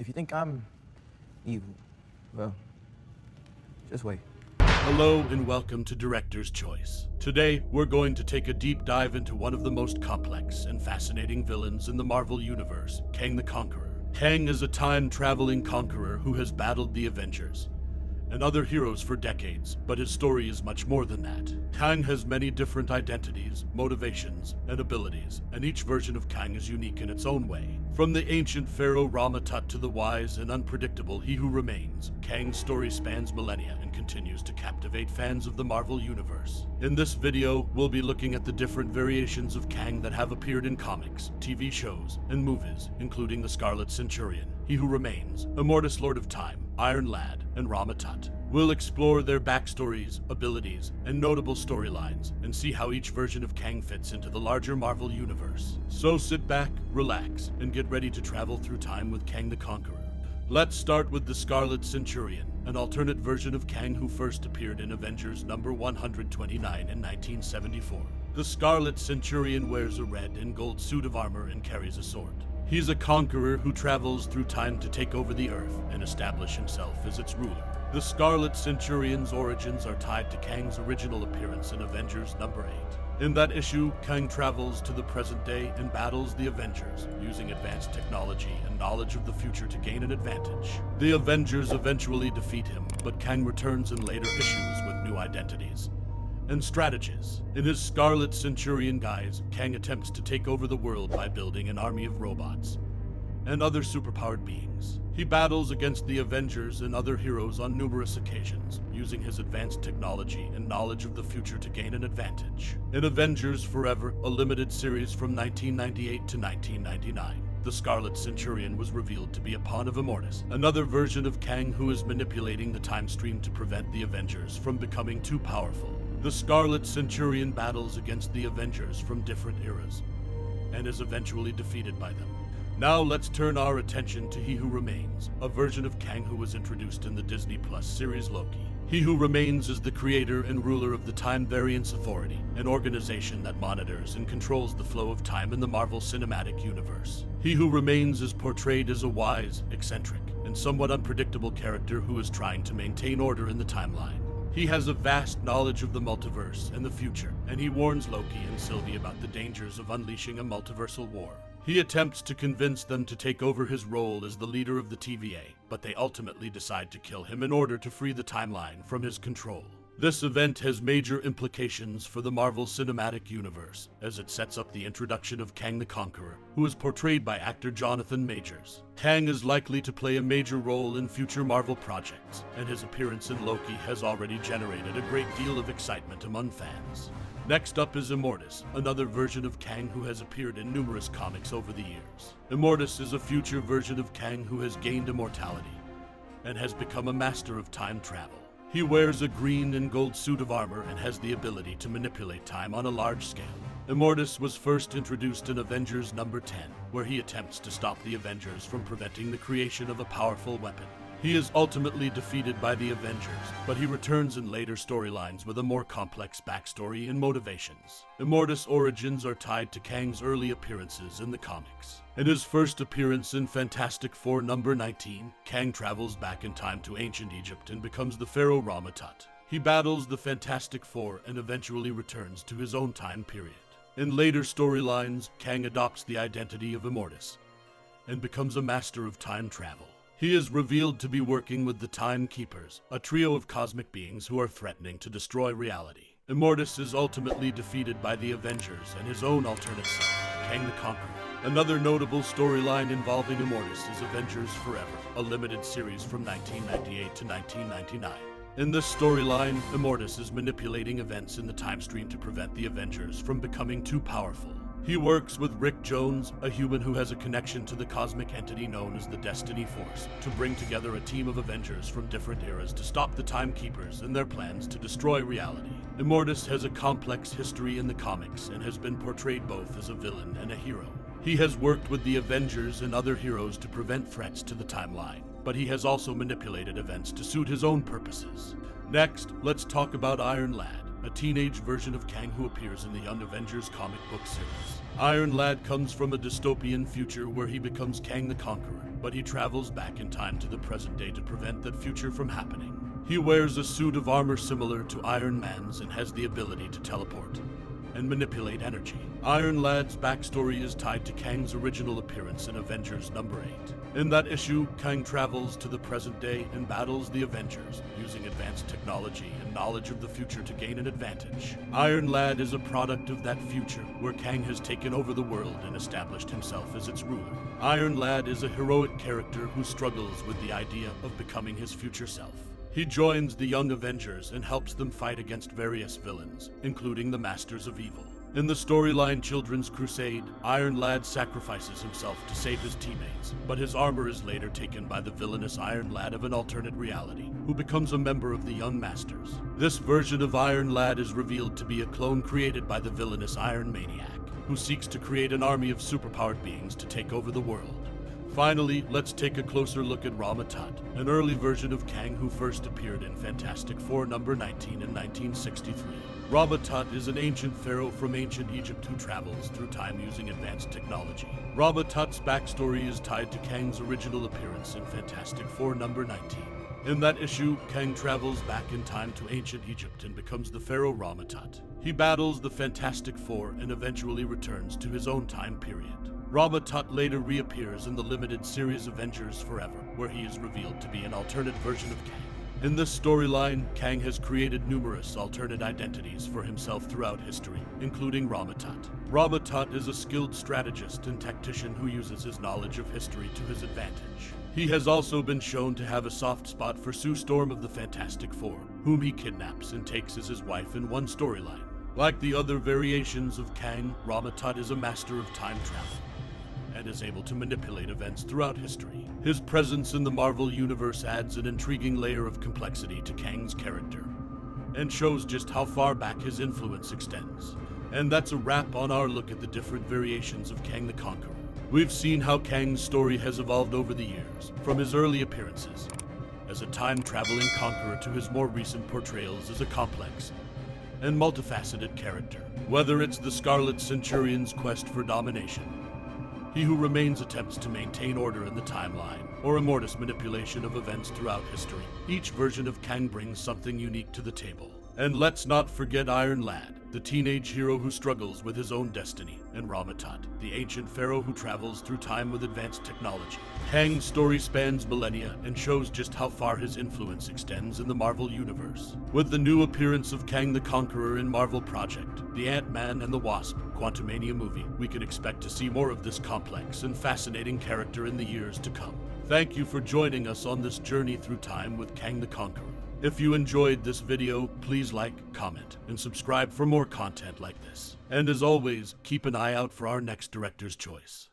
If you think I'm evil, well, just wait. Hello and welcome to Director's Choice. Today, we're going to take a deep dive into one of the most complex and fascinating villains in the Marvel Universe, Kang the Conqueror. Kang is a time-traveling conqueror who has battled the Avengers and other heroes for decades, but his story is much more than that. Kang has many different identities, motivations, and abilities, and each version of Kang is unique in its own way. From the ancient pharaoh Rama-Tut to the wise and unpredictable He Who Remains, Kang's story spans millennia and continues to captivate fans of the Marvel Universe. In this video, we'll be looking at the different variations of Kang that have appeared in comics, TV shows, and movies, including the Scarlet Centurion, He Who Remains, Immortus Lord of Time, Iron Lad, and Rama-Tut. We'll explore their backstories, abilities, and notable storylines, and see how each version of Kang fits into the larger Marvel Universe. So sit back, relax, and get ready to travel through time with Kang the Conqueror. Let's start with the Scarlet Centurion, an alternate version of Kang who first appeared in Avengers number 129 in 1974. The Scarlet Centurion wears a red and gold suit of armor and carries a sword. He's a conqueror who travels through time to take over the Earth and establish himself as its ruler. The Scarlet Centurion's origins are tied to Kang's original appearance in Avengers number 8. In that issue, Kang travels to the present day and battles the Avengers, using advanced technology and knowledge of the future to gain an advantage. The Avengers eventually defeat him, but Kang returns in later issues with new identities and strategies. In his Scarlet Centurion guise, Kang attempts to take over the world by building an army of robots and other superpowered beings. He battles against the Avengers and other heroes on numerous occasions, using his advanced technology and knowledge of the future to gain an advantage. In Avengers Forever, a limited series from 1998 to 1999, the Scarlet Centurion was revealed to be a pawn of Immortus, another version of Kang who is manipulating the time stream to prevent the Avengers from becoming too powerful. The Scarlet Centurion battles against the Avengers from different eras, and is eventually defeated by them. Now let's turn our attention to He Who Remains, a version of Kang who was introduced in the Disney Plus series Loki. He Who Remains is the creator and ruler of the Time Variance Authority, an organization that monitors and controls the flow of time in the Marvel Cinematic Universe. He Who Remains is portrayed as a wise, eccentric, and somewhat unpredictable character who is trying to maintain order in the timeline. He has a vast knowledge of the multiverse and the future, and he warns Loki and Sylvie about the dangers of unleashing a multiversal war. He attempts to convince them to take over his role as the leader of the TVA, but they ultimately decide to kill him in order to free the timeline from his control. This event has major implications for the Marvel Cinematic Universe, as it sets up the introduction of Kang the Conqueror, who is portrayed by actor Jonathan Majors. Kang is likely to play a major role in future Marvel projects, and his appearance in Loki has already generated a great deal of excitement among fans. Next up is Immortus, another version of Kang who has appeared in numerous comics over the years. Immortus is a future version of Kang who has gained immortality and has become a master of time travel. He wears a green and gold suit of armor and has the ability to manipulate time on a large scale. Immortus was first introduced in Avengers number 10, where he attempts to stop the Avengers from preventing the creation of a powerful weapon. He is ultimately defeated by the Avengers, but he returns in later storylines with a more complex backstory and motivations. Immortus' origins are tied to Kang's early appearances in the comics. In his first appearance in Fantastic Four number 19, Kang travels back in time to ancient Egypt and becomes the pharaoh Rama-Tut. He battles the Fantastic Four and eventually returns to his own time period. In later storylines, Kang adopts the identity of Immortus and becomes a master of time travel. He is revealed to be working with the Time Keepers, a trio of cosmic beings who are threatening to destroy reality. Immortus is ultimately defeated by the Avengers and his own alternate self, Kang the Conqueror. Another notable storyline involving Immortus is Avengers Forever, a limited series from 1998 to 1999. In this storyline, Immortus is manipulating events in the time stream to prevent the Avengers from becoming too powerful. He works with Rick Jones, a human who has a connection to the cosmic entity known as the Destiny Force, to bring together a team of Avengers from different eras to stop the Time Keepers in their plans to destroy reality. Immortus has a complex history in the comics and has been portrayed both as a villain and a hero. He has worked with the Avengers and other heroes to prevent threats to the timeline, but he has also manipulated events to suit his own purposes. Next, let's talk about Iron Lad, a teenage version of Kang who appears in the Young Avengers comic book series. Iron Lad comes from a dystopian future where he becomes Kang the Conqueror, but he travels back in time to the present day to prevent that future from happening. He wears a suit of armor similar to Iron Man's and has the ability to teleport and manipulate energy. Iron Lad's backstory is tied to Kang's original appearance in Avengers number 8. In that issue, Kang travels to the present day and battles the Avengers, using advanced technology and knowledge of the future to gain an advantage. Iron Lad is a product of that future, where Kang has taken over the world and established himself as its ruler. Iron Lad is a heroic character who struggles with the idea of becoming his future self. He joins the Young Avengers and helps them fight against various villains, including the Masters of Evil. In the storyline Children's Crusade, Iron Lad sacrifices himself to save his teammates, but his armor is later taken by the villainous Iron Lad of an alternate reality, who becomes a member of the Young Masters. This version of Iron Lad is revealed to be a clone created by the villainous Iron Maniac, who seeks to create an army of superpowered beings to take over the world. Finally, let's take a closer look at Rama-Tut, an early version of Kang who first appeared in Fantastic Four number 19 in 1963. Rama-Tut is an ancient pharaoh from ancient Egypt who travels through time using advanced technology. Rama-Tut's backstory is tied to Kang's original appearance in Fantastic Four number 19. In that issue, Kang travels back in time to ancient Egypt and becomes the pharaoh Rama-Tut. He battles the Fantastic Four and eventually returns to his own time period. Rama-Tut later reappears in the limited series Avengers Forever, where he is revealed to be an alternate version of Kang. In this storyline, Kang has created numerous alternate identities for himself throughout history, including Rama-Tut. Rama-Tut is a skilled strategist and tactician who uses his knowledge of history to his advantage. He has also been shown to have a soft spot for Sue Storm of the Fantastic Four, whom he kidnaps and takes as his wife in one storyline. Like the other variations of Kang, Rama-Tut is a master of time travel and is able to manipulate events throughout history. His presence in the Marvel Universe adds an intriguing layer of complexity to Kang's character and shows just how far back his influence extends. And that's a wrap on our look at the different variations of Kang the Conqueror. We've seen how Kang's story has evolved over the years, from his early appearances as a time-traveling conqueror to his more recent portrayals as a complex and multifaceted character. Whether it's the Scarlet Centurion's quest for domination, He Who Remains attempts to maintain order in the timeline, or Immortus' manipulation of events throughout history, each version of Kang brings something unique to the table. And let's not forget Iron Lad, the teenage hero who struggles with his own destiny, and Rama-Tut, the ancient pharaoh who travels through time with advanced technology. Kang's story spans millennia and shows just how far his influence extends in the Marvel Universe. With the new appearance of Kang the Conqueror in Marvel Project, the Ant-Man and the Wasp Quantumania movie, we can expect to see more of this complex and fascinating character in the years to come. Thank you for joining us on this journey through time with Kang the Conqueror. If you enjoyed this video, please like, comment, and subscribe for more content like this. And as always, keep an eye out for our next Director's Choice.